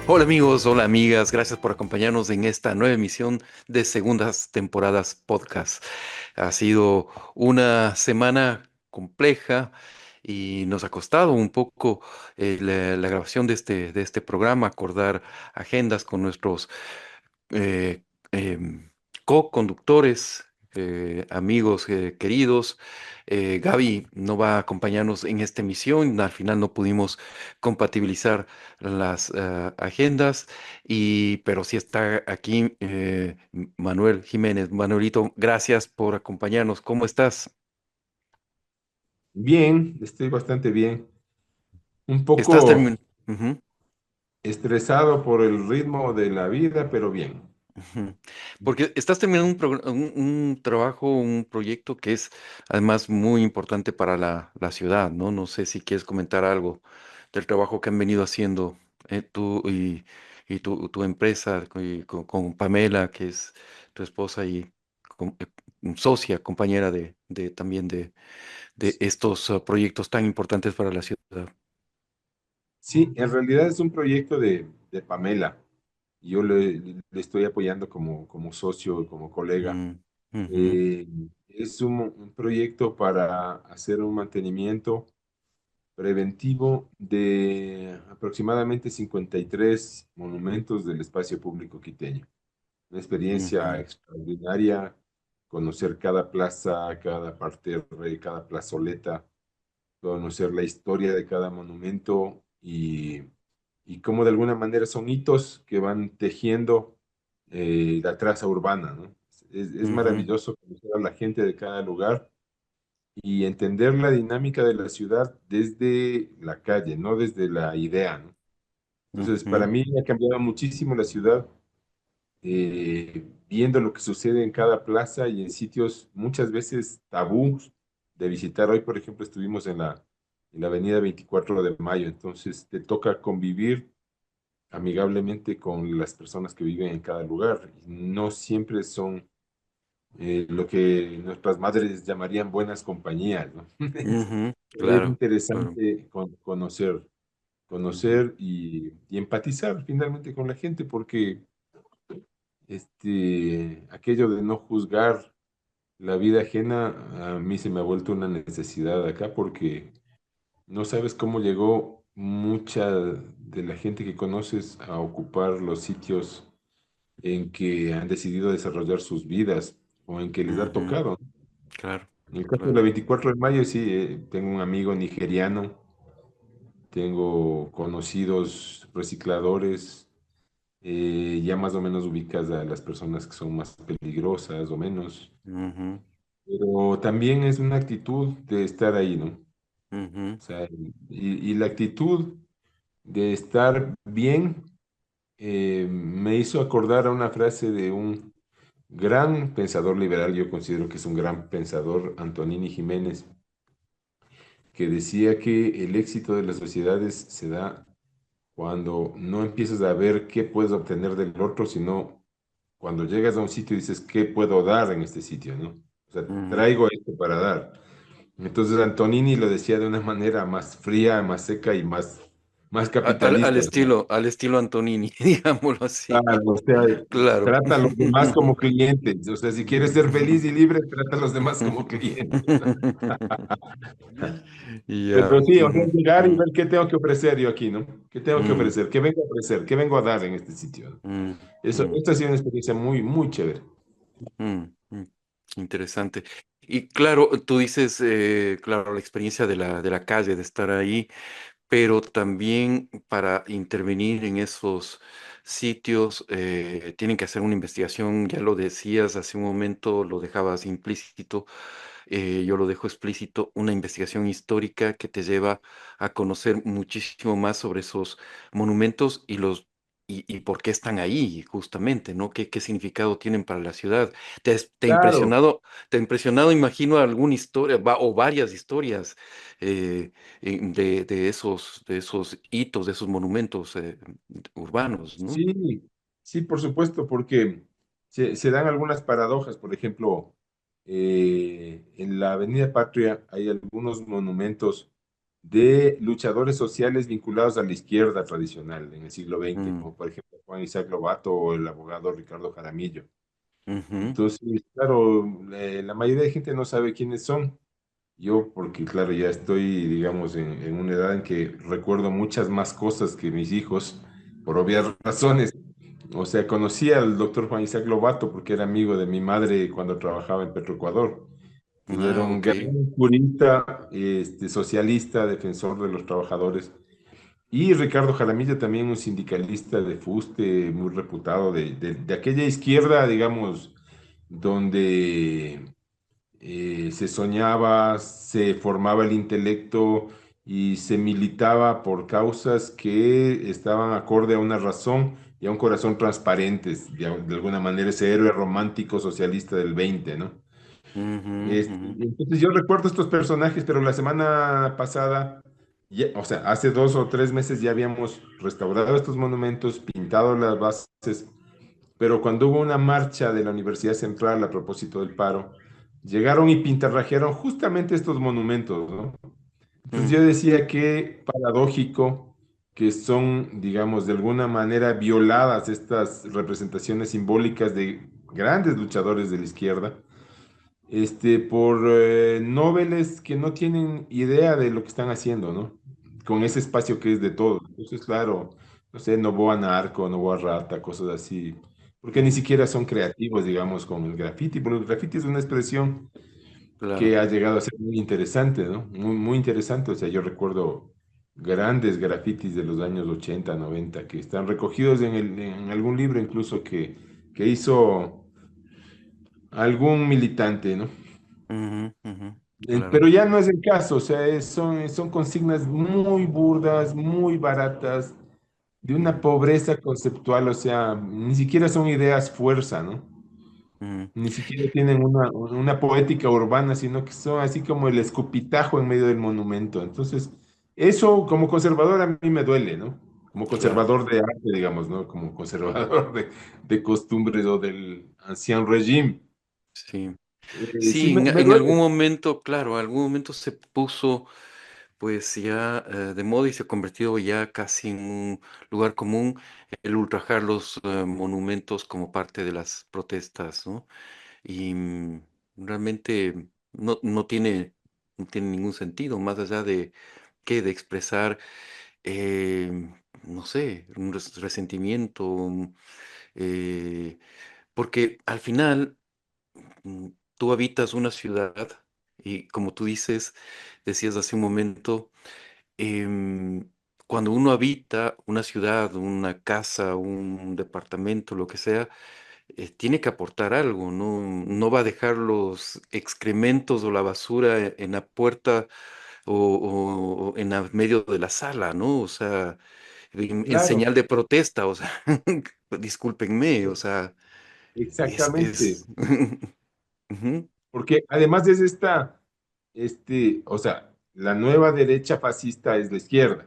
Hola amigos, hola amigas, gracias por acompañarnos en esta nueva emisión de Segundas Temporadas Podcast. Ha sido una semana compleja y nos ha costado un poco la grabación de este programa, acordar agendas con nuestros eh, co-conductores, amigos queridos. Gaby no va a acompañarnos en esta emisión, al final no pudimos compatibilizar las agendas, pero sí está aquí Manuel Jiménez. Manuelito, gracias por acompañarnos. ¿Cómo estás? Bien, estoy bastante bien. Un ¿Estás poco terminando? estresado por el ritmo de la vida, pero bien. Ujú. Porque estás terminando un trabajo, un proyecto que es además muy importante para la ciudad, ¿no? No sé si quieres comentar algo del trabajo que han venido haciendo tú y tu empresa con Pamela, que es tu esposa y socia, compañera también de estos proyectos tan importantes para la ciudad. Sí, en realidad es un proyecto de Pamela. Yo le estoy apoyando como socio, como colega. Mm, ujú, Eh, es un proyecto para hacer un mantenimiento preventivo de aproximadamente 53 monumentos del espacio público quiteño. Una experiencia ujú, extraordinaria, conocer cada plaza, cada parterre, cada plazoleta, conocer la historia de cada monumento y cómo de alguna manera son hitos que van tejiendo la traza urbana, ¿no? Es ujú, maravilloso conocer a la gente de cada lugar y entender la dinámica de la ciudad desde la calle, no desde la idea, ¿no? Entonces, para ujú, mí ha cambiado muchísimo la ciudad viendo lo que sucede en cada plaza y en sitios muchas veces tabús de visitar. Hoy, por ejemplo, estuvimos en la avenida 24 de Mayo, entonces te toca convivir amigablemente con las personas que viven en cada lugar. Y no siempre son lo que nuestras madres llamarían buenas compañías, ¿no? ujú. Es Claro, claro. interesante conocer, Ujú, conocer y empatizar finalmente con la gente porque aquello de no juzgar la vida ajena a mí se me ha vuelto una necesidad acá porque no sabes cómo llegó mucha de la gente que conoces a ocupar los sitios en que han decidido desarrollar sus vidas o en que les ha ujú. tocado. Claro, En el caso de la claro. 24 de mayo, sí, tengo un amigo nigeriano, tengo conocidos recicladores, ya más o menos ubicas a las personas que son más peligrosas o menos. Ujú, Pero también es una actitud de estar ahí, ¿no? ujú, O sea, y la actitud de estar bien me hizo acordar a una frase de un gran pensador liberal, yo considero que es un gran pensador, Antonini Jiménez, que decía que el éxito de las sociedades se da cuando no empiezas a ver qué puedes obtener del otro, sino cuando llegas a un sitio y dices, ¿qué puedo dar en este sitio, no? O sea, ujú. traigo esto para dar. Entonces Antonini lo decía de una manera más fría, más seca y más capitalista. ¿No? Al estilo Antonini, digámoslo así. Claro, o sea, Claro. trata a los demás como clientes. O sea, si quieres ser feliz y libre, trata a los demás como clientes. Ya. Pero sí, o sea, Ujú, llegar y ujú, ver qué tengo que ofrecer yo aquí, ¿no? ¿Qué tengo que mm, ofrecer? ¿Qué vengo a ofrecer? ¿Qué vengo a dar en este sitio? ¿No? mm, Eso, mm, esta ha sido una experiencia muy, muy chévere. mm, mm. Interesante. Y claro, tú dices, claro, la experiencia de la calle, de estar ahí, pero también para intervenir en esos sitios tienen que hacer una investigación, ya lo decías hace un momento, lo dejabas implícito, yo lo dejo explícito, una investigación histórica que te lleva a conocer muchísimo más sobre esos monumentos y por qué están ahí, justamente, ¿no? ¿Qué significado tienen para la ciudad? Claro, Te ha impresionado, imagino, alguna historia o varias historias eh, de esos hitos, de esos monumentos urbanos, ¿no? sí, sí, por supuesto, porque se dan algunas paradojas. Por ejemplo, en la Avenida Patria hay algunos monumentos de luchadores sociales vinculados a la izquierda tradicional en el siglo XX, mm, como por ejemplo Juan Isaac Lobato o el abogado Ricardo Jaramillo. ujú. Entonces, claro, la mayoría de gente no sabe quiénes son. Yo, porque claro, ya estoy, digamos, en una edad en que recuerdo muchas más cosas que mis hijos, por obvias razones. O sea, conocí al doctor Juan Isaac Lobato porque era amigo de mi madre cuando trabajaba en Petroecuador. Entonces era Ah, un ok. gran jurista, socialista, defensor de los trabajadores. Y Ricardo Jaramillo también un sindicalista de fuste, muy reputado, de aquella izquierda, digamos, donde se soñaba, se formaba el intelecto y se militaba por causas que estaban acorde a una razón y a un corazón transparentes, de alguna manera ese héroe romántico socialista del 20, ¿no? Ujú, ujú, Entonces yo recuerdo estos personajes, pero la semana pasada, o sea, hace 2 o 3 meses ya habíamos restaurado estos monumentos, pintado las bases, pero cuando hubo una marcha de la Universidad Central a propósito del paro, llegaron y pintarrajearon justamente estos monumentos, ¿no? Entonces mm, yo decía que paradójico que son, digamos, de alguna manera violadas estas representaciones simbólicas de grandes luchadores de la izquierda, por noveles que no tienen idea de lo que están haciendo, ¿no? Con ese espacio que es de todos. Entonces, claro, no sé, Novoa Narco, Novoa Rata, cosas así, porque ni mm, siquiera son creativos, digamos, con el graffiti, porque el graffiti es una expresión que claro. ha llegado a ser muy interesante, ¿no? Muy, muy interesante. O sea, yo recuerdo grandes grafitis de los años 80, 90, que están recogidos en algún libro incluso que hizo algún militante, ¿no? Ujú, ujú, Pero claro. ya no es el caso, o sea, son consignas muy burdas, muy baratas, de una Mm, pobreza conceptual, o sea, ni siquiera son ideas fuerza, ¿no? mm, Ni siquiera tienen una poética urbana, sino que son así como el escupitajo en medio del monumento. Entonces, eso como conservador a mí me duele, ¿no? Como claro. conservador de arte, digamos, ¿no? Como conservador de costumbres o del ancien régime. Sí. Sí, Sí, me en algún duele. momento, claro, en algún momento se puso pues ya de moda y se ha convertido ya casi en un lugar común el ultrajar los monumentos como parte de las protestas, ¿no? Y realmente no tiene ningún sentido, más allá de que de expresar, no sé, un resentimiento, eh, porque al final mm, tú habitas una ciudad y como tú decías hace un momento, em, cuando uno habita una ciudad, una casa, un departamento, lo que sea, tiene que aportar algo, ¿no? No va a dejar los excrementos o la basura en la puerta o en el medio de la sala, ¿no? O sea, en Claro, señal de protesta, o sea, discúlpenme, o sea, exactamente. es... Ujú, Porque además es o sea, la nueva derecha fascista es la izquierda.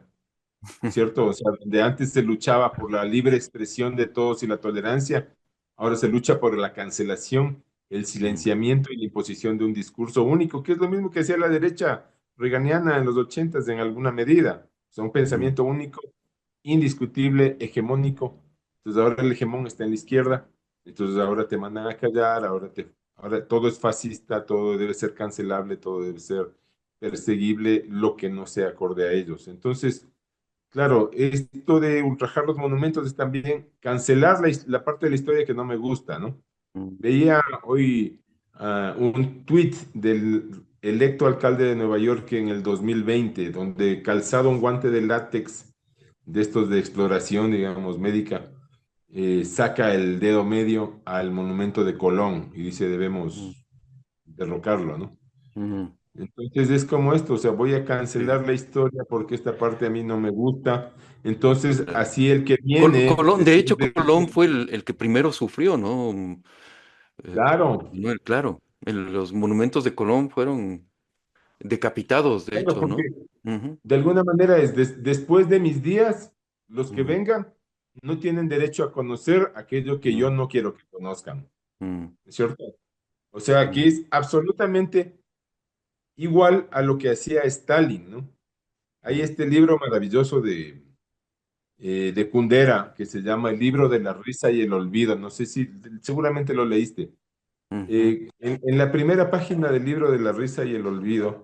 ¿Cierto? O sea, donde antes se luchaba por la libre expresión de todos y la tolerancia, ahora se lucha por la cancelación, el mm, silenciamiento y la imposición de un discurso único, que es lo mismo que hacía la derecha reganiana en los ochentas en alguna medida. O sea, un mm, pensamiento único, indiscutible, hegemónico. Entonces ahora el hegemón está en la izquierda, entonces ahora te mandan a callar, ahora todo es fascista, todo debe ser cancelable, todo debe ser perseguible, lo que no sea acorde a ellos. Entonces, claro, esto de ultrajar los monumentos es también cancelar la parte de la historia que no me gusta, ¿no? mm, Veía hoy un tuit del electo alcalde de Nueva York en el 2020, donde calzado un guante de látex de estos de exploración, digamos, médica, saca el dedo medio al monumento de Colón y dice mm, debemos derrocarlo, ¿no? mm. Entonces es como esto, o sea, voy a Sí. cancelar la historia porque esta parte a mí no me gusta. Entonces, Eh, así el que viene Colón, de después hecho, de... Colón fue el que primero sufrió, ¿no? Claro, Manuel, claro. Los monumentos de Colón fueron decapitados, de claro, hecho, porque ¿no? Ujú, de alguna manera es después de mis días, los que mm, vengan no tienen derecho a conocer aquello que yo mm, no quiero que conozcan, mm, ¿es cierto? O sea, aquí mm, es absolutamente igual a lo que hacía Stalin, ¿no? hay este libro maravilloso de Kundera que se llama El libro de la risa y el olvido. No sé si, seguramente lo leíste. Ujú. En la primera página del libro de la risa y el olvido,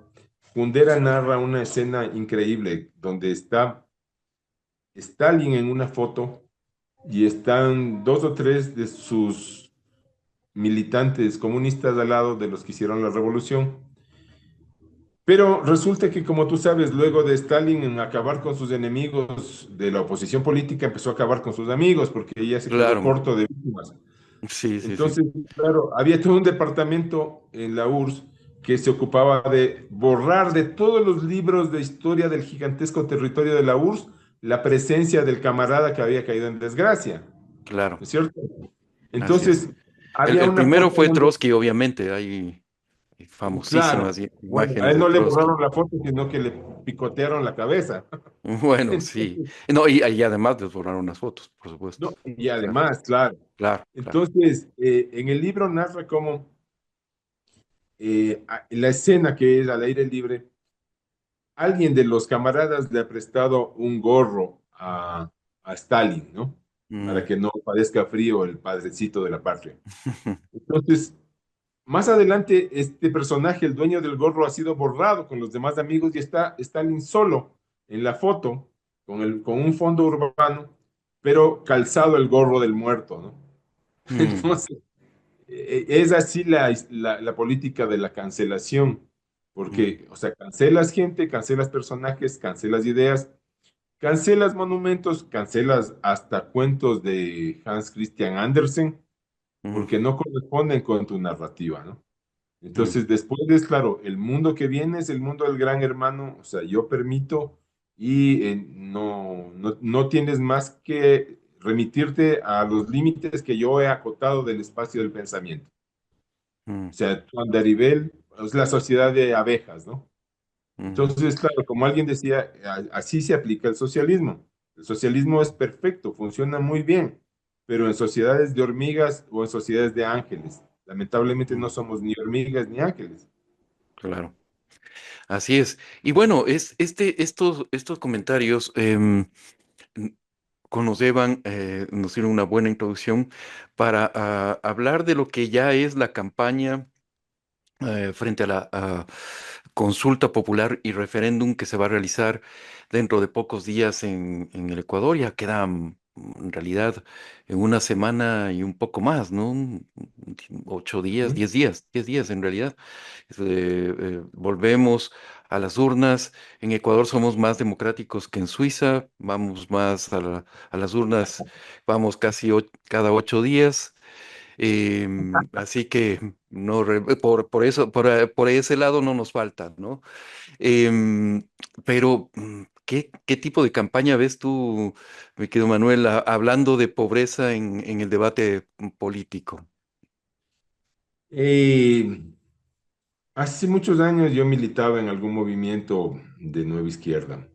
Kundera narra una escena increíble donde está Stalin en una foto y están dos o tres de sus militantes comunistas al lado de los que hicieron la revolución. Pero resulta que, como tú sabes, luego de Stalin en acabar con sus enemigos de la oposición política, empezó a acabar con sus amigos porque ella se quedó Claro, corto de víctimas. sí, sí, sí. Entonces, claro, había todo un departamento en la URSS que se ocupaba de borrar de todos los libros de historia del gigantesco territorio de la URSS la presencia del camarada que había caído en desgracia, ¿no Claro, es cierto? así es. Entonces, había El una primero foto fue donde, Trotsky, obviamente, hay claro, famosísimas bueno, a imágenes él de no le Trotsky. borraron la foto, sino que le picotearon la cabeza. Bueno, sí. Entonces, No, y además les borraron las fotos, por supuesto. no, y Claro, además, claro. claro, claro. Entonces, en el libro narra cómo la escena que es al aire libre, alguien de los camaradas le ha prestado un gorro a Stalin, ¿no? Para Mm. que no padezca frío el padrecito de la patria. Entonces, más adelante, este personaje, el dueño del gorro, ha sido borrado con los demás amigos y está Stalin solo en la foto, con un fondo urbano, pero calzado el gorro del muerto, ¿no? Mm, Entonces, es así la política de la cancelación, mm, porque, o sea, cancelas gente, cancelas personajes, cancelas ideas, cancelas monumentos, cancelas hasta cuentos de Hans Christian Andersen, mm, porque no corresponden con tu narrativa, ¿no? mm, Entonces, después es claro, el mundo que viene es el mundo del gran hermano, o sea, yo permito y no tienes más que remitirte a los límites que yo he acotado del espacio del pensamiento. mm, O sea, Juan Daribel es la sociedad de abejas, ¿no? mm, Entonces, claro, como alguien decía, así se aplica el socialismo. El socialismo es perfecto, funciona muy bien, pero en sociedades de hormigas o en sociedades de ángeles. Lamentablemente no mm, somos ni hormigas ni ángeles. claro. Así es. Y bueno, estos comentarios n- nos llevan, nos dieron una buena introducción para hablar de lo que ya es la campaña frente a la consulta popular y referéndum que se va a realizar dentro de pocos días en el Ecuador. Ya queda en realidad en una semana y un poco más, ¿no? 8 días, ¿Mm? 10 días en realidad. Volvemos a las urnas. En Ecuador somos más democráticos que en Suiza. Vamos más a las urnas, vamos casi cada 8 días. Así que no, por eso, por ese lado no nos falta, ¿no? Em, pero, ¿qué tipo de campaña ves tú, mi querido Manuel, hablando de pobreza en el debate político? Eh, Hace muchos años yo militaba en algún movimiento de nueva izquierda.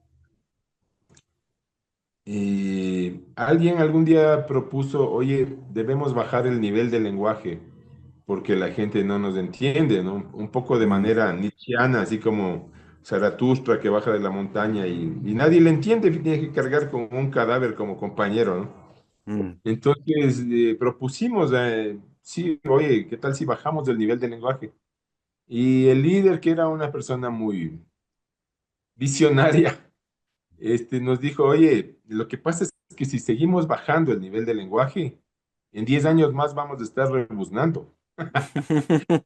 Alguien algún día propuso, oye, debemos bajar el nivel del lenguaje porque la gente no nos entiende, ¿no? Un poco de Mm, manera nietzscheana, así como Zaratustra que baja de la montaña y nadie le entiende, tiene que cargar con un cadáver como compañero, ¿no? mm, Entonces propusimos, sí, oye, ¿qué tal si bajamos el nivel del lenguaje? Y el líder, que era una persona muy visionaria, nos dijo, oye, lo que pasa es que si seguimos bajando el nivel del lenguaje, en 10 años más vamos a estar rebuznando.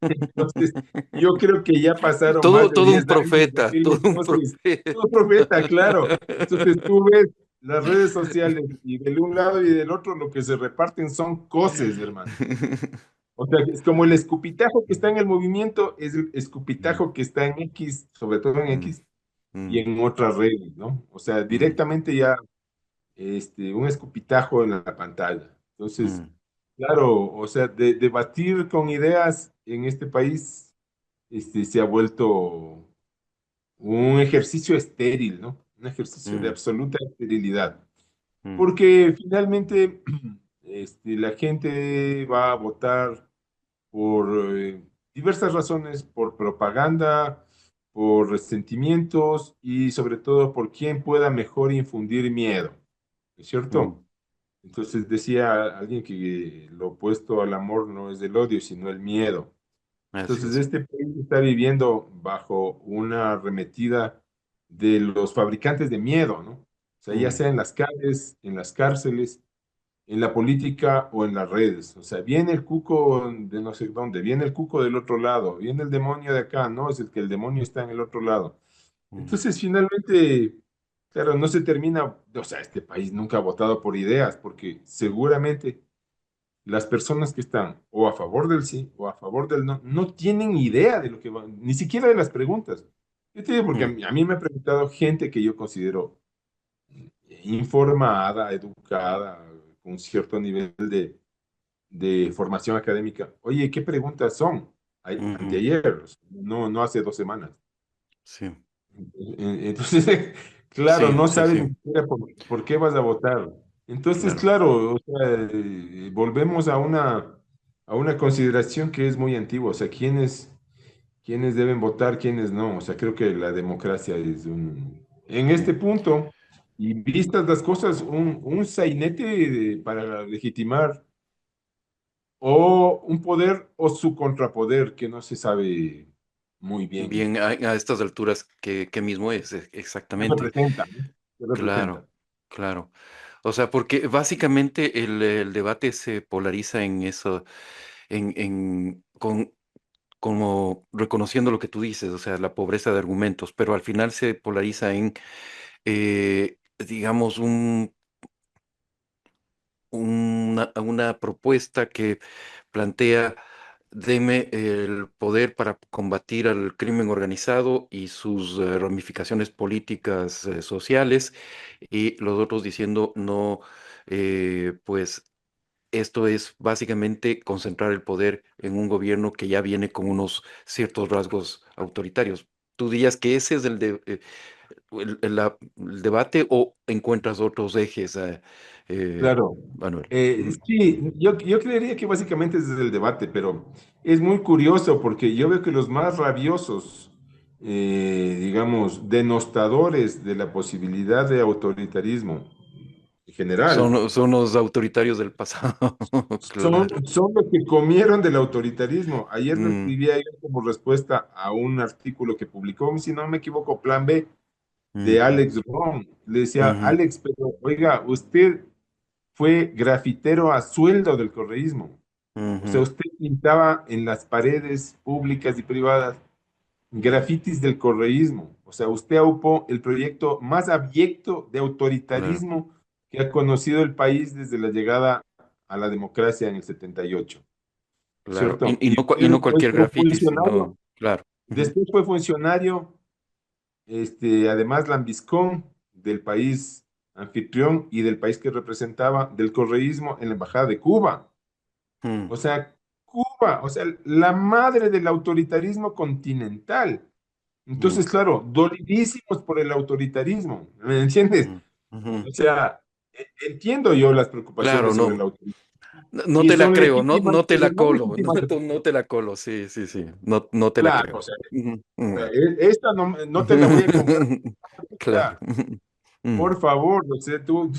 Entonces, yo creo que ya pasaron más de Todo 10 un años de profeta, aquella, todo un entonces, profeta. todo profeta, claro. Entonces tú ves las redes sociales y del un lado y del otro lo que se reparten son cosas, hermano. O sea, es como el escupitajo que está en el movimiento, es el Mm, escupitajo que está en X, sobre todo en mm, X, y mm, en otras redes, ¿no? O sea, mm, directamente ya un escupitajo en la pantalla. Entonces, mm, claro, o sea, debatir con ideas en este país se ha vuelto un ejercicio estéril, ¿no? Un ejercicio de mm, absoluta esterilidad. mm, Porque finalmente la gente va a votar por diversas razones, por propaganda, por resentimientos y sobre todo por quien pueda mejor infundir miedo, ¿es mm, cierto? Entonces decía alguien que lo opuesto al amor no es el odio, sino el miedo. así Entonces es. este país está viviendo bajo una arremetida de los fabricantes de miedo, ¿no? O sea, ya Mm, sea en las calles, en las cárceles, en la política o en las redes. O sea, viene el cuco de no sé dónde, viene el cuco del otro lado, viene el demonio de acá, no, es el que el demonio está en el otro lado. mm, Entonces, finalmente, claro, no se termina, o sea, este país nunca ha votado por ideas, porque seguramente las personas que están o a favor del sí o a favor del no, no tienen idea de lo que van, ni siquiera de las preguntas. Yo te digo porque mm, a mí me ha preguntado gente que yo considero informada, educada, con cierto nivel de formación académica. Oye, ¿qué preguntas son? ujú, Anteayer, no, no hace 2 semanas. sí, Entonces, claro, sí, no sí, sabes sí, ni siquiera por qué vas a votar. Entonces, claro. claro, o sea, volvemos a una consideración que es muy antigua. O sea, quiénes deben votar, quiénes no. O sea, creo que la democracia es en Sí. este punto, y vistas las cosas, un sainete para legitimar o un poder o su contrapoder, que no se sabe muy bien. Bien, a estas alturas, ¿qué mismo es? ¿Qué Exactamente. representa? ¿No? ¿Qué representa? Claro, claro. O sea, porque básicamente el debate se polariza en eso, como reconociendo lo que tú dices, o sea, la pobreza de argumentos, pero al final se polariza en, digamos, una propuesta que plantea, deme el poder para combatir al crimen organizado y sus ramificaciones políticas, sociales, y los otros diciendo, no, pues esto es básicamente concentrar el poder en un gobierno que ya viene con unos ciertos rasgos autoritarios. ¿Tú dirías que ese es el debate o encuentras otros ejes, Claro. Manuel? Sí, yo creería que básicamente ese es el debate, pero es muy curioso porque yo veo que los más rabiosos, digamos, denostadores de la posibilidad de autoritarismo en general, Son los autoritarios del pasado, claro. son los que comieron del autoritarismo. Ayer le Mm, escribí a ella como respuesta a un artículo que publicó, si no me equivoco, Plan B, de ujú, Alex Ron. Le decía, ujú, Alex, pero oiga, usted fue grafitero a sueldo del correísmo. O sea, ujú, usted pintaba en las paredes públicas y privadas grafitis del correísmo. O sea, usted aupó el proyecto más abyecto de claro, autoritarismo que ha conocido el país desde la llegada a la democracia en el 78, claro. ¿cierto? Y Y no, usted y no después cualquier fue graffiti, funcionario, sino, claro. Ujú, después fue funcionario, además lambiscón del país anfitrión y del país que representaba del correísmo en la Embajada de Cuba. mm, O sea, Cuba, o sea, la madre del autoritarismo continental. mm, Entonces, claro, dolidísimos por el autoritarismo, ¿me entiendes? mm, ujú. O sea, entiendo yo las Claro, preocupaciones sobre el no. autoritarismo. No Y te la son creo, legítimas, no te pero la no colo, legítimas. no te la colo, sí, sí, sí, no te la Claro, o creo. sea, Ujú, mm. esta no, no te la voy a comprar. O Claro. sea, Mm. por favor, o sea, tú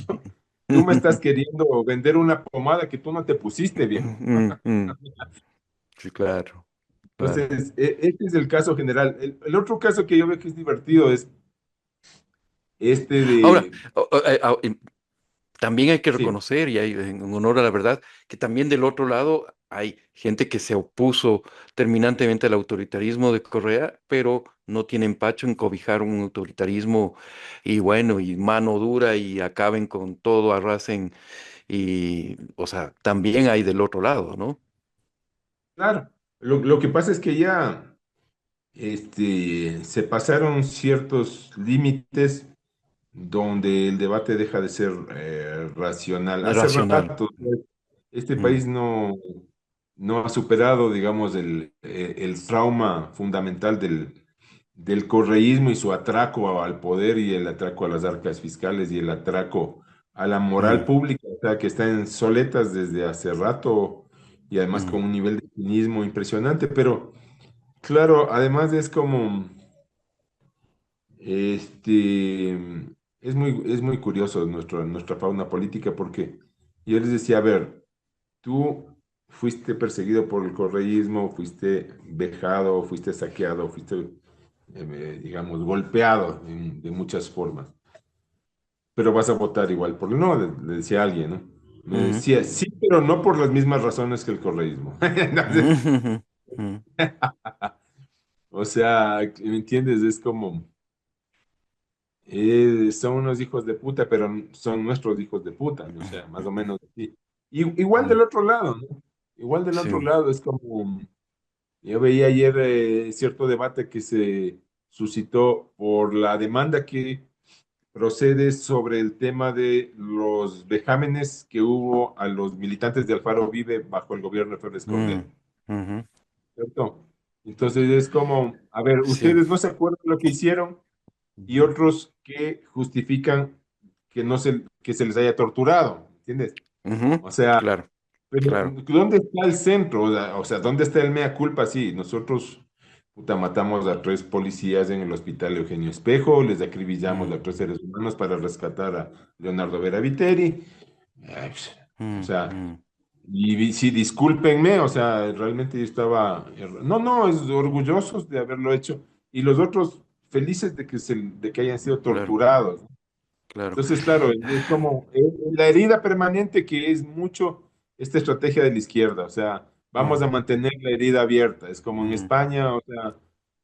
me estás queriendo vender una pomada que tú no te pusiste, viejo. Mm, mm. Sí, claro, claro. Entonces, este es el caso general. El otro caso que yo veo que es divertido es este Ahora, de, también hay que sí, reconocer, y hay, en honor a la verdad, que también del otro lado hay gente que se opuso terminantemente al autoritarismo de Correa, pero no tiene empacho en cobijar un autoritarismo y bueno, y mano dura y acaben con todo, arrasen, y, o sea, también hay del otro lado, ¿no? claro. Lo que pasa es que ya se pasaron ciertos límites donde el debate deja de ser racional. Hace Racional. rato, pues, este Mm, país no ha superado, digamos, el trauma fundamental del correísmo y su atraco al poder y el atraco a las arcas fiscales y el atraco a la moral mm, pública, o sea, que está en soletas desde hace rato y además mm, con un nivel de cinismo impresionante, pero claro, además es como Este, es muy curioso nuestra fauna política porque yo les decía, a ver, tú fuiste perseguido por el correísmo, fuiste vejado, fuiste saqueado, fuiste, digamos, golpeado de muchas formas, pero vas a votar igual por el no, le decía alguien, ¿no? Me Ujú, decía, sí, pero no por las mismas razones que el correísmo. Entonces, ujú, ujú, o sea, ¿me entiendes? Es como, son unos hijos de puta, pero son nuestros hijos de puta, ¿no? O sea, más o menos así. Igual ujú, del otro lado, ¿no? Igual del sí. otro lado es como, yo veía ayer cierto debate que se suscitó por la demanda que procede sobre el tema de los vejámenes que hubo a los militantes de Alfaro Vive bajo el gobierno de Félix Mm, Cordero, ujú, ¿cierto? Entonces es como, a ver, sí. ustedes no se acuerdan de lo que hicieron y Ujú, otros que justifican que no que se les haya torturado, ¿entiendes? ujú, O sea, claro, pero claro. ¿dónde está el centro? O sea, ¿dónde está el mea culpa? Sí, nosotros puta, matamos a 3 policías en el hospital Eugenio Espejo, les acribillamos Mm, a 3 seres humanos para rescatar a Leonardo Vera Viteri. Pues, o mm, sea, mm, y sí, discúlpenme, o sea, realmente yo estaba, no, no, es orgullosos de haberlo hecho y los otros felices de que hayan sido claro, torturados. claro. Entonces, claro, es como la herida permanente que es mucho esta estrategia de la izquierda, o sea, vamos Mm, a mantener la herida abierta, es como en mm, España, o sea,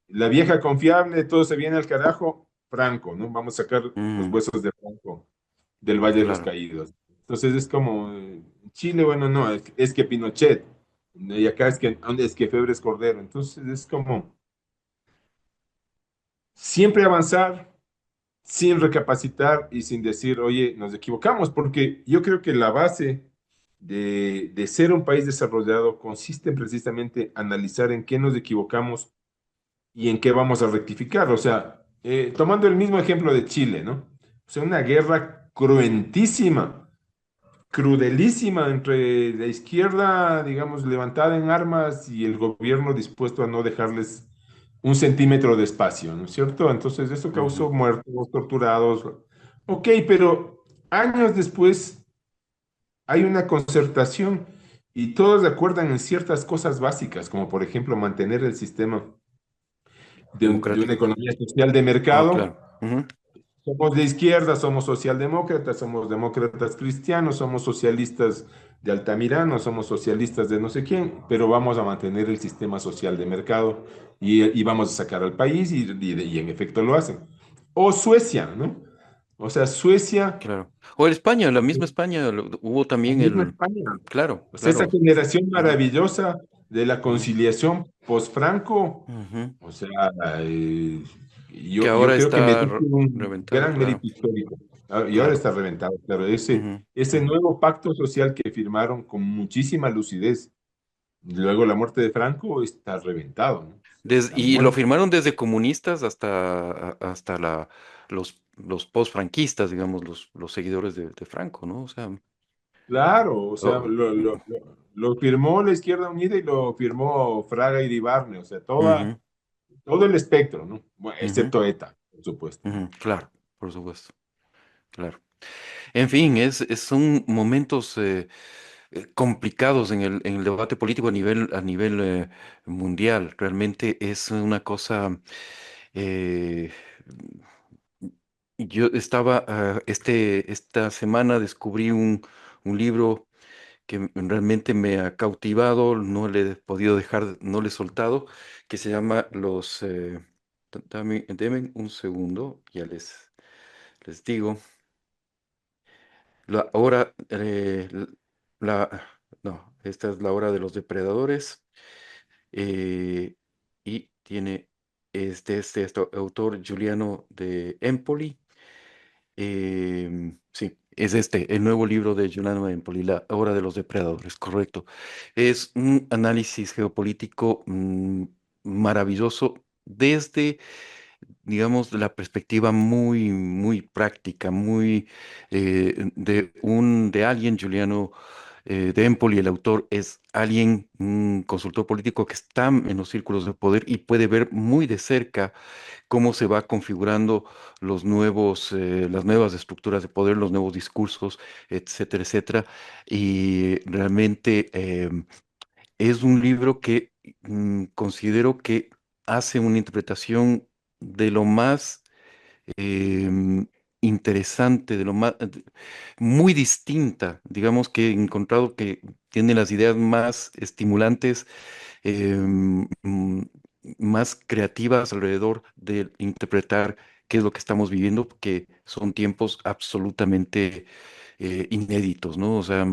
la vieja confiable, todo se viene al carajo, Franco, ¿no? Vamos a sacar los mm, huesos de Franco del Valle de los claro. Caídos. Entonces es como, Chile, bueno, no, es que Pinochet, y acá es que Febres Cordero, entonces es como siempre avanzar sin recapacitar y sin decir, oye, nos equivocamos, porque yo creo que la base de ser un país desarrollado consiste en precisamente analizar en qué nos equivocamos y en qué vamos a rectificar. O sea, tomando el mismo ejemplo de Chile, ¿no? O sea, una guerra cruentísima, crudelísima entre la izquierda, digamos, levantada en armas y el gobierno dispuesto a no dejarles un centímetro de espacio, ¿no es cierto? Entonces eso Ujú, causó muertos, torturados. Ok, pero años después hay una concertación y todos acuerdan en ciertas cosas básicas, como por ejemplo mantener el sistema de una democrático. economía social de Oh, mercado. claro. Ujú, Somos de izquierda, somos socialdemócratas, somos demócratas cristianos, somos socialistas de Altamirano, somos socialistas de no sé quién, pero vamos a mantener el sistema social de mercado y vamos a sacar al país y en efecto lo hacen. O Suecia, ¿no? O sea, Suecia, claro. O en España, la misma España, hubo la también misma el, España. claro, O sea, esa claro. generación Ujú, maravillosa de la ujú, conciliación post-Franco, ujú. o sea, eh, Que yo ahora creo que está merece un reventado, gran claro, mérito histórico. Y ahora claro. está reventado, claro. Ese, Ujú, ese ujú. nuevo pacto social que firmaron con muchísima lucidez, luego la muerte de Franco, está reventado, ¿no? O sea, está Y lo muerto. firmaron desde comunistas hasta los post-franquistas, digamos, los seguidores de Franco, ¿no? O sea, Claro, o sea, oh, lo firmó la Izquierda Unida y lo firmó Fraga Iribarne, o sea, ujú, todo el espectro, ¿no? Bueno, ujú, excepto ETA, por supuesto, ¿no? ujú, claro, por supuesto, claro. En fin, son momentos complicados en el debate político a nivel mundial. Realmente es una cosa. eh, yo esta semana descubrí un libro que realmente me ha cautivado, no le he podido dejar, no le he soltado, que se llama Dame un segundo, ya les digo. La hora, no, esta es la hora de los depredadores. eh, y tiene este autor Giuliano de Empoli. Sí, es el nuevo libro de Giuliano de Empoli, La hora de los depredadores, correcto. Es un análisis geopolítico maravilloso desde, digamos, la perspectiva muy, muy práctica, muy de alguien, Giuliano. de Empoli, el autor, es alguien, un consultor político que está en los círculos de poder y puede ver muy de cerca cómo se va configurando las nuevas estructuras de poder, los nuevos discursos, etcétera, etcétera. Y realmente es un libro que considero que hace una interpretación de lo más em, interesante, muy distinta, digamos que he encontrado que tiene las ideas más estimulantes, más creativas alrededor de interpretar qué es lo que estamos viviendo, que son tiempos absolutamente inéditos, ¿no? O sea,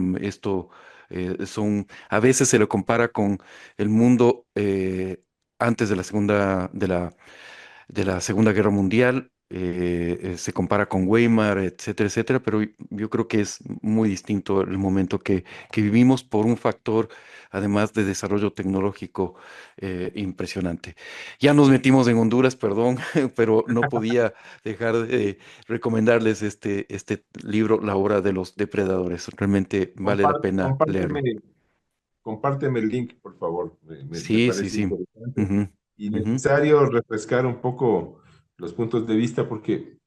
a veces se lo compara con el mundo antes de de la Segunda Guerra Mundial, se compara con Weimar, etcétera, etcétera, pero yo creo que es muy distinto el momento que vivimos por un factor, además de desarrollo tecnológico impresionante. Ya nos metimos en Honduras, perdón, pero no podía dejar de recomendarles este libro, La Hora de los Depredadores. Realmente vale la pena leerlo. Compárteme, compárteme el link, por favor. Me Sí, sí, parece sí. interesante Ujú, y ujú, necesario refrescar un poco los puntos de vista porque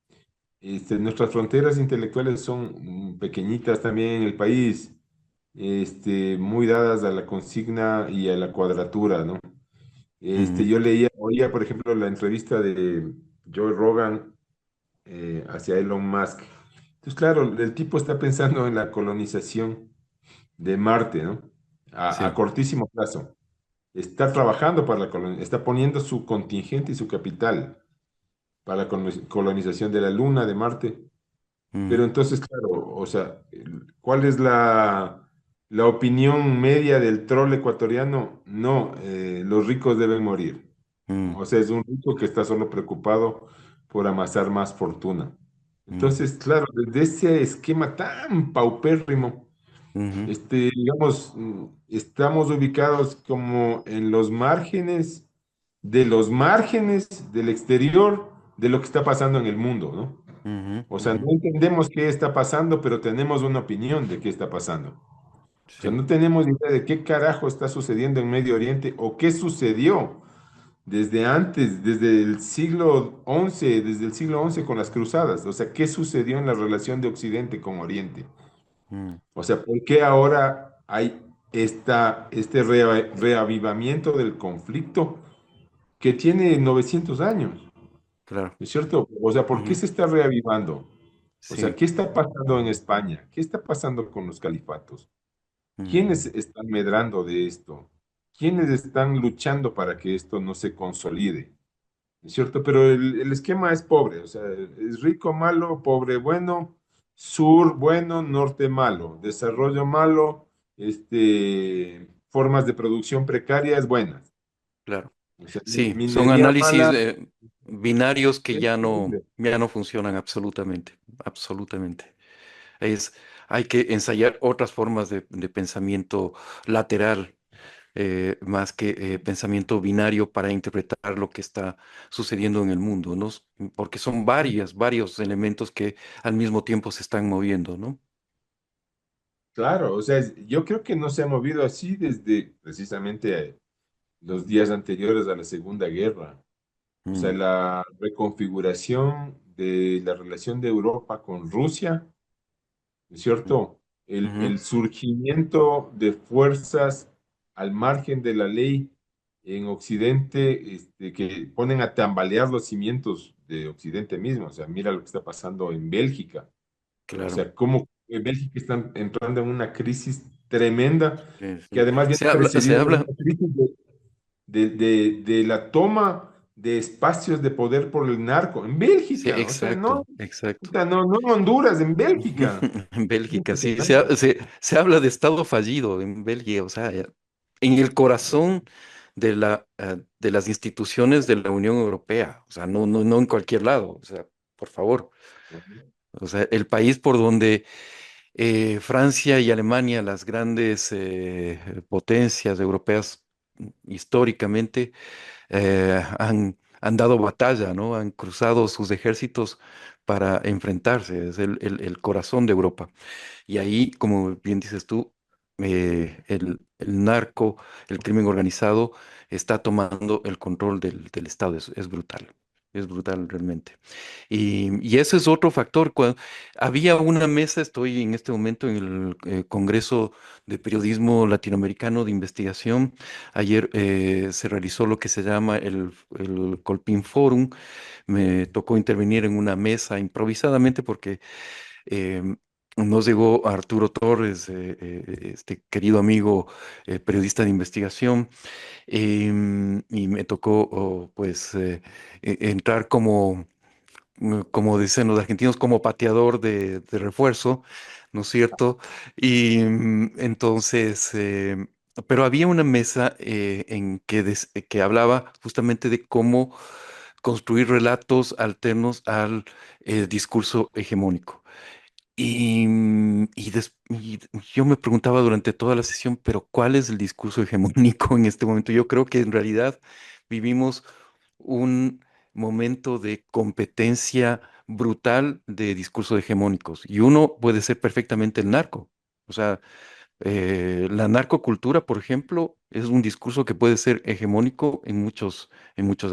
nuestras fronteras intelectuales son pequeñitas también en el país, muy dadas a la consigna y a la cuadratura, ¿no? ujú, Yo oía, por ejemplo, la entrevista de Joe Rogan hacia Elon Musk. Entonces, claro, el tipo está pensando en la colonización de Marte, ¿no? A sí. cortísimo plazo. Está trabajando para la colonización, está poniendo su contingente y su capital para la colonización de la Luna, de Marte. Pero Ujú, entonces, claro, o sea, ¿cuál es la opinión media del troll ecuatoriano? No, los ricos deben morir. ujú, O sea, es un rico que está solo preocupado por amasar más fortuna. ujú, Entonces, claro, desde ese esquema tan paupérrimo, ujú, digamos, estamos ubicados como en los márgenes del exterior de lo que está pasando en el mundo, ¿no? ujú, O sea, ujú. no entendemos qué está pasando, pero tenemos una opinión de qué está pasando. O sea, Sí. no tenemos idea de qué carajo está sucediendo en Medio Oriente o qué sucedió desde antes, desde el siglo XI con las cruzadas. O sea, qué sucedió en la relación de Occidente con Oriente. Mm, O sea, ¿por qué ahora hay este reavivamiento del conflicto que tiene 900 años? claro. ¿No es cierto? O sea, ¿por qué Ujú, se está reavivando? O sea, sí. ¿qué está pasando en España? ¿Qué está pasando con los califatos? Mm, ¿Quiénes están medrando de esto? ¿Quiénes están luchando para que esto no se consolide? ¿No es cierto? Pero el esquema es pobre, o sea, es rico malo, pobre bueno, sur bueno, norte malo, desarrollo malo, formas de producción precarias buenas. claro. O sea, Sí, son minería análisis mala, binarios que es terrible. ya no funcionan absolutamente. Absolutamente. Es, hay que ensayar otras formas de pensamiento lateral, más que pensamiento binario para interpretar lo que está sucediendo en el mundo, ¿no? Porque son varios elementos que al mismo tiempo se están moviendo, ¿no? Claro, o sea, yo creo que no se ha movido así desde precisamente los días anteriores a la Segunda Guerra. O sea, Mm, la reconfiguración de la relación de Europa con Rusia, ¿no es mm, cierto? ujú, El surgimiento de fuerzas al margen de la ley en Occidente, que ponen a tambalear los cimientos de Occidente mismo. O sea, mira lo que está pasando en Bélgica. O claro. sea, cómo Bélgica está entrando en una crisis tremenda, Sí, que sí. además viene Se precedida de habla, una crisis de la toma de espacios de poder por el narco en sí, Bélgica. O sea, no, exacto, exacto. puta, no, no en Honduras, en Bélgica. En Es Bélgica, sí, impresionante. se habla de estado fallido en Bélgica, o sea, en el corazón de las instituciones de la Unión Europea, o sea, no en cualquier lado, o sea, por favor, o sea, el país por donde Francia y Alemania, las grandes potencias europeas históricamente, han dado batalla, ¿no? Han cruzado sus ejércitos para enfrentarse, es el corazón de Europa. Y ahí, como bien dices tú, el narco, el crimen organizado está tomando el control del Estado. Es brutal realmente. Y ese es otro factor. Había una mesa, estoy en este momento en el Congreso de Periodismo Latinoamericano de Investigación. Ayer se realizó lo que se llama el Colpin Forum. Me tocó intervenir en una mesa improvisadamente porque em, nos llegó Arturo Torres, este querido amigo periodista de investigación, y me tocó pues entrar como dicen los argentinos, como pateador de refuerzo, ¿no es cierto? Y entonces, pero había una mesa que hablaba justamente de cómo construir relatos alternos al discurso hegemónico. Y yo me preguntaba durante toda la sesión, pero ¿cuál es el discurso hegemónico en este momento? Yo creo que en realidad vivimos un momento de competencia brutal de discursos hegemónicos y uno puede ser perfectamente el narco. O sea, la narcocultura, por ejemplo, es un discurso que puede ser hegemónico en muchos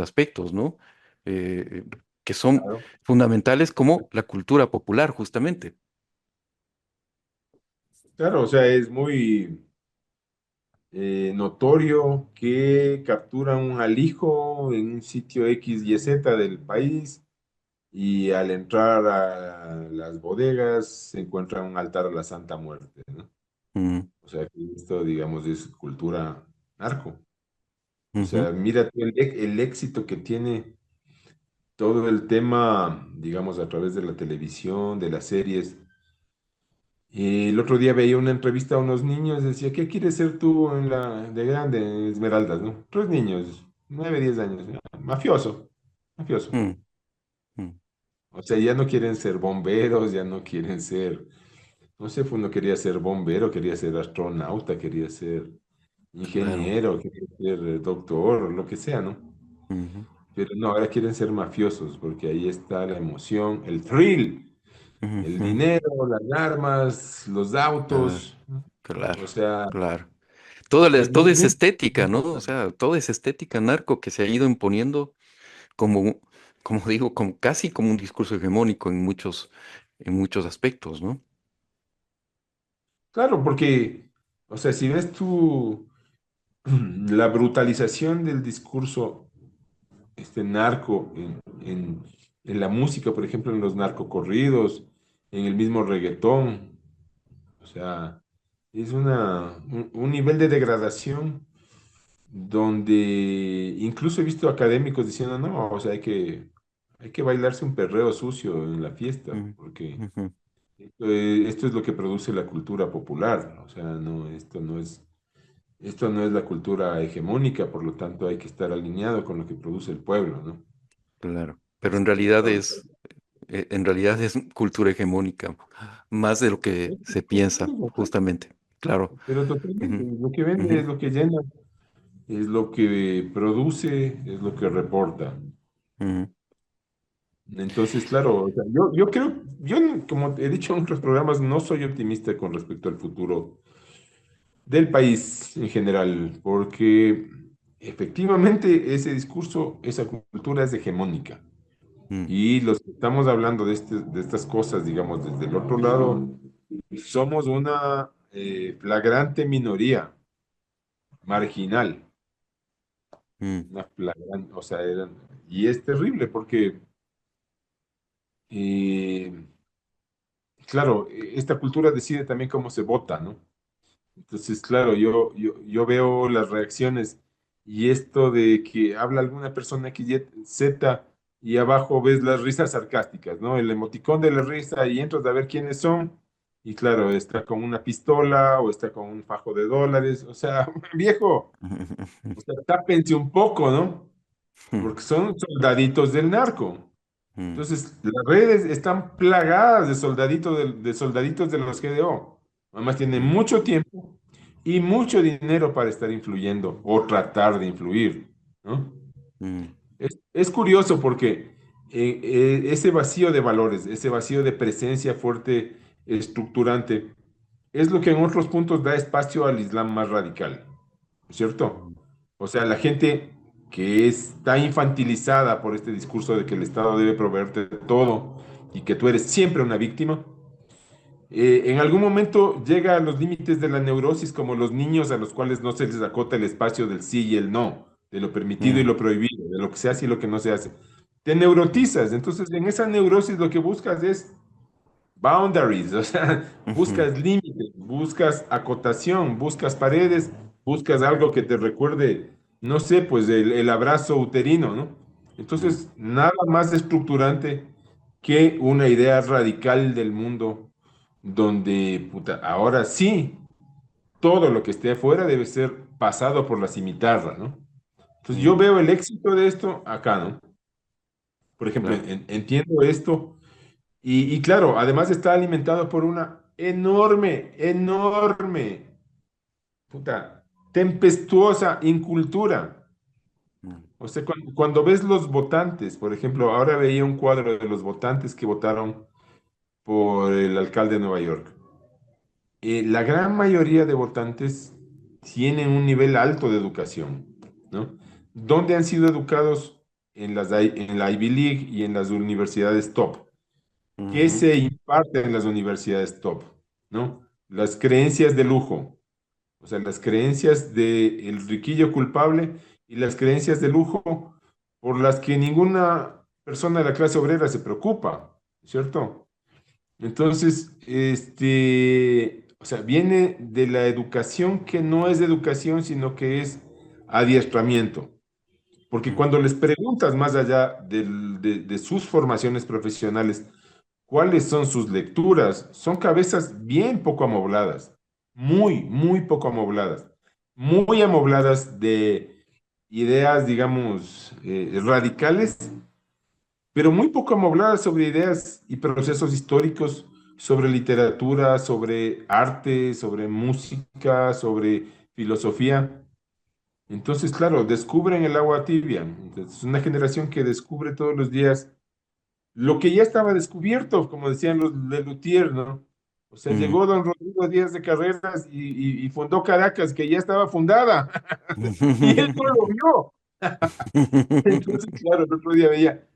aspectos, ¿no? Eh, que son Claro. fundamentales como la cultura popular, justamente. Claro, o sea, es muy notorio que capturan un alijo en un sitio X, Y, Z del país y al entrar a las bodegas se encuentra un altar a la Santa Muerte, ¿no? Mm, O sea, que esto, digamos, es cultura narco. O ujú, sea, mira tú el éxito que tiene todo el tema, digamos, a través de la televisión, de las series. Y el otro día veía una entrevista a unos niños, decía, ¿qué quieres ser tú de grande, Esmeraldas, ¿no? Tres niños, 9, 10 años, mafioso, mafioso. mm, mm, O sea, ya no quieren ser bomberos, ya no quieren ser, no sé, uno quería ser bombero, quería ser astronauta, quería ser claro. ingeniero, quería ser doctor, lo que sea, ¿no? Ujú, Pero no, ahora quieren ser mafiosos, porque ahí está la emoción, el thrill, el ujú, dinero, las armas, los claro, autos, ¿no? claro, O sea, claro. no, Todo es no estética, ¿no? O importa. sea, todo es estética narco que se ha ido imponiendo como, como digo, como casi como un discurso hegemónico en muchos aspectos, ¿no? Claro, porque, o sea, si ves tú la brutalización del discurso narco en la música, por ejemplo, en los narcocorridos, en el mismo reggaetón, o sea, es un nivel de degradación donde incluso he visto académicos diciendo, no, o sea, hay que bailarse un perreo sucio en la fiesta, Mm, porque ujú, esto es lo que produce la cultura popular, o sea, no, esto no es la cultura hegemónica, por lo tanto hay que estar alineado con lo que produce el pueblo, ¿no? claro. Pero Así que, claro, en realidad es cultura hegemónica, más de lo que se piensa, justamente. Claro. pero totalmente, Ujú, es lo que vende, es ujú, lo que llena, es lo que produce, es lo que reporta. ujú, Entonces, claro, o sea, yo creo, como he dicho en otros programas, no soy optimista con respecto al futuro del país en general, porque efectivamente ese discurso, esa cultura es hegemónica. mm, Y los que estamos hablando de estas cosas, digamos, desde el otro lado, somos una flagrante minoría, marginal, mm, una flagrante, o sea, y es terrible porque, eh, claro, esta cultura decide también cómo se vota, ¿no? Entonces, claro, yo veo las reacciones y esto de que habla alguna persona X, Y, Z y abajo ves las risas sarcásticas, ¿no? El emoticón de la risa y entras a ver quiénes son y claro, está con una pistola o está con un fajo de dólares, o sea, viejo, o sea, tápense un poco, ¿no? ujú, Porque son soldaditos del narco. ujú, Entonces, las redes están plagadas de soldaditos de los GDO. Además, tienen ujú, mucho tiempo y mucho dinero para estar influyendo o tratar de influir, ¿no? ujú, Es curioso porque ese vacío de valores, ese vacío de presencia fuerte, estructurante, es lo que en otros puntos da espacio al Islam más radical, ¿cierto? mm, O sea, la gente que está infantilizada por este discurso de que el Estado debe proveerte de todo y que tú eres siempre una víctima, en algún momento llega a los límites de la neurosis como los niños a los cuales no se les acota el espacio del sí y el no, de lo permitido y mm, lo prohibido, de lo que se hace y lo que no se hace. Te neurotizas, entonces en esa neurosis lo que buscas es boundaries, o sea, ujú, buscas límites, buscas acotación, buscas paredes, buscas algo que te recuerde, no sé, pues el abrazo uterino, ¿no? mm, Entonces, nada más estructurante que una idea radical del mundo donde, puta, ahora sí, todo lo que esté afuera debe ser pasado por la cimitarra, ¿no? Entonces, yo mm, veo el éxito de esto acá, ¿no? Por ejemplo, claro. entiendo esto y claro, además está alimentado por una enorme, enorme, puta, tempestuosa incultura. Mm, O sea, cuando ves los votantes, por ejemplo, ahora veía un cuadro de los votantes que votaron por el alcalde de Nueva York. La gran mayoría de votantes tienen un nivel alto de educación, ¿no? ¿Dónde han sido educados? En la Ivy League y en las universidades top. ¿Qué ujú, se imparte en las universidades top? ¿No? Las creencias de lujo, o sea, las creencias del riquillo culpable y las creencias de lujo por las que ninguna persona de la clase obrera se preocupa, ¿cierto? Entonces, o sea, viene de la educación que no es educación, sino que es adiestramiento. Porque mm, cuando les preguntas más allá de sus formaciones profesionales, cuáles son sus lecturas, son cabezas bien poco amobladas, muy, muy poco amobladas, muy amobladas de ideas, digamos, radicales, pero muy poco amobladas sobre ideas y procesos históricos, sobre literatura, sobre arte, sobre música, sobre filosofía. Entonces, claro, descubren el agua tibia. Entonces, es una generación que descubre todos los días lo que ya estaba descubierto, como decían los Lelutier, ¿no? O sea, mm. llegó don Rodrigo Díaz de Carreras y fundó Caracas, que ya estaba fundada, y él no lo vio. Entonces, claro, el otro día veía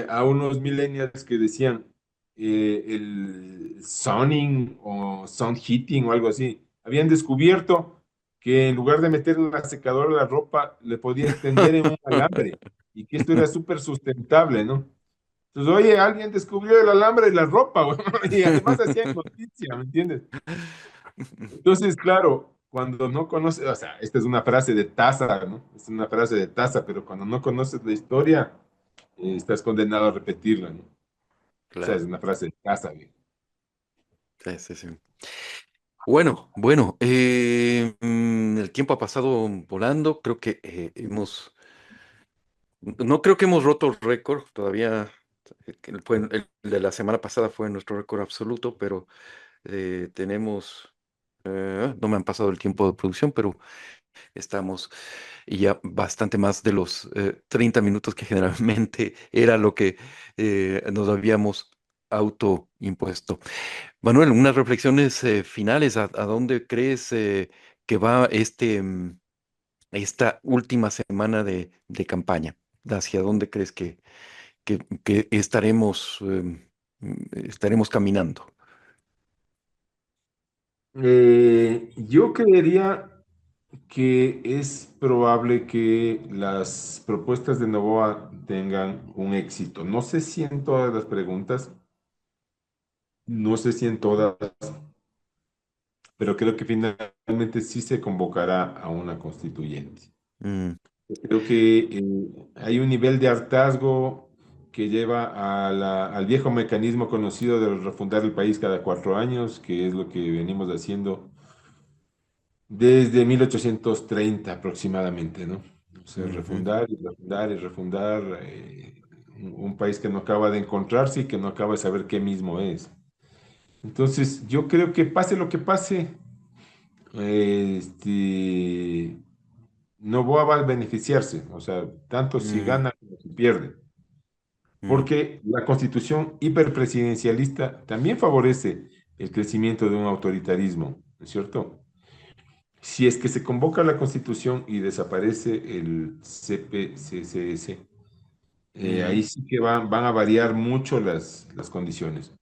a unos millennials que decían el soning o sound heating o algo así. Habían descubierto que en lugar de meter en la secadora la ropa, le podías tender en un alambre y que esto era súper sustentable, ¿no? Entonces, oye, alguien descubrió el alambre y la ropa, güey, y además hacían noticia, ¿me entiendes? Entonces, claro, cuando no conoces, o sea, esta es una frase de taza, ¿no? Es una frase de taza, pero cuando no conoces la historia, estás condenado a repetirla, ¿no? O sea, es Claro, una frase de taza, güey. sí, sí, sí. Bueno, bueno, el tiempo ha pasado volando. Creo que no creo que hemos roto el récord todavía. Que el de la semana pasada fue nuestro récord absoluto, pero tenemos, no me han pasado el tiempo de producción, pero estamos ya bastante más de los 30 minutos que generalmente era lo que nos habíamos autoimpuesto. Manuel, unas reflexiones finales. ¿A dónde crees que va esta última semana de campaña? ¿Hacia dónde crees que estaremos caminando? Yo creería que es probable que las propuestas de Novoa tengan un éxito. No sé si en todas las preguntas, no sé si en todas, pero creo que finalmente sí se convocará a una constituyente. Mm, Creo que hay un nivel de hartazgo que lleva al viejo mecanismo conocido de refundar el país cada 4 años, que es lo que venimos haciendo desde 1830 aproximadamente, ¿no? O sea, ujú, refundar y refundar y refundar un país que no acaba de encontrarse y que no acaba de saber qué mismo es. Entonces, yo creo que pase lo que pase, este, Noboa va a beneficiarse, o sea, tanto si mm, gana como si pierde, mm, porque la constitución hiperpresidencialista también favorece el crecimiento de un autoritarismo, ¿no es cierto? Si es que se convoca la Constitución y desaparece el CPCCS, ahí Mm, sí que van a variar mucho las condiciones.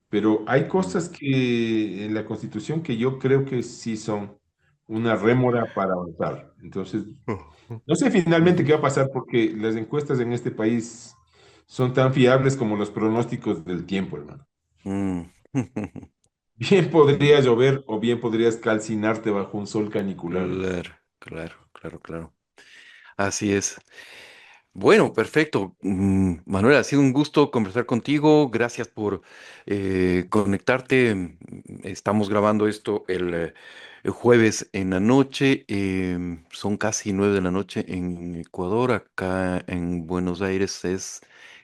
Pero hay mm. cosas que en la Constitución que yo creo que sí son una rémora para avanzar. Entonces, Oh. no sé finalmente Ujú. qué va a pasar porque las encuestas en este país son tan fiables como los pronósticos del tiempo, hermano. Mm. Bien podría llover o bien podrías calcinarte bajo un sol canicular, hermano. Claro, claro, claro, claro. Así es. Bueno, perfecto. Manuel, ha sido un gusto conversar contigo. Gracias por conectarte. Estamos grabando esto el jueves en la noche. Son casi 9 de la noche en Ecuador. Acá en Buenos Aires es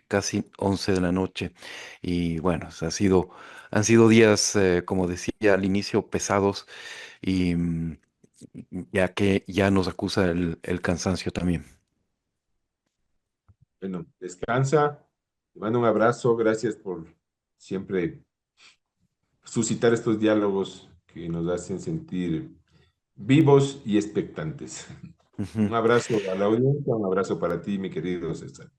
casi 11 de la noche. Y bueno, han sido días, como decía al inicio, pesados y ya que ya nos acusa el cansancio también. Bueno, descansa. Te mando un abrazo. Gracias por siempre suscitar estos diálogos que nos hacen sentir vivos y expectantes. Un abrazo a la audiencia, un abrazo para ti, mi querido César.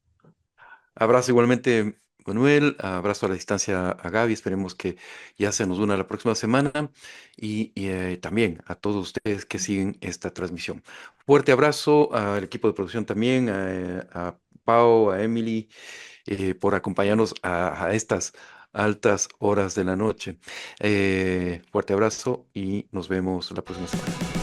Abrazo igualmente, Manuel. Abrazo a la distancia a Gaby. Esperemos que ya se nos una la próxima semana. Y también a todos ustedes que siguen esta transmisión. Fuerte abrazo al equipo de producción también, a Pau, a Emily, por acompañarnos a estas altas horas de la noche. Fuerte abrazo y nos vemos la próxima semana.